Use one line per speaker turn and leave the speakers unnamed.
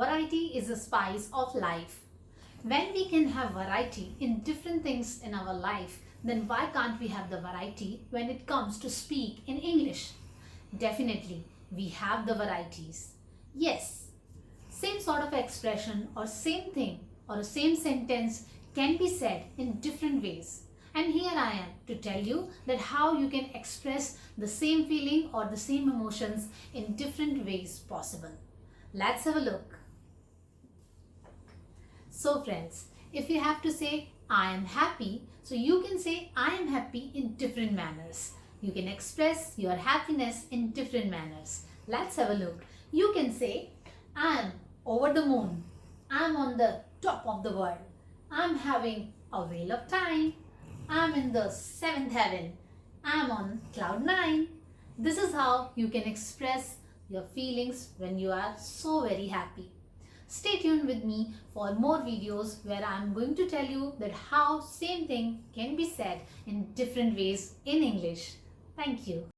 Variety is the spice of life. When we can have variety in different things in our life, then why can't we have the variety when it comes to speak in English? Definitely, we have the varieties. Yes, same sort of expression or same thing or a same sentence can be said in different ways. And here I am to tell you that how you can express the same feeling or the same emotions in different ways possible. Let's have a look. So friends, if you have to say I am happy, so you can say I am happy in different manners. You can express your happiness in different manners. Let's have a look. You can say I am over the moon. I am on the top of the world. I am having a whale of time. I am in the seventh heaven. I am on cloud 9. This is how you can express your feelings when you are so very happy. Stay tuned with me for more videos where I am going to tell you that how same thing can be said in different ways in English. Thank you.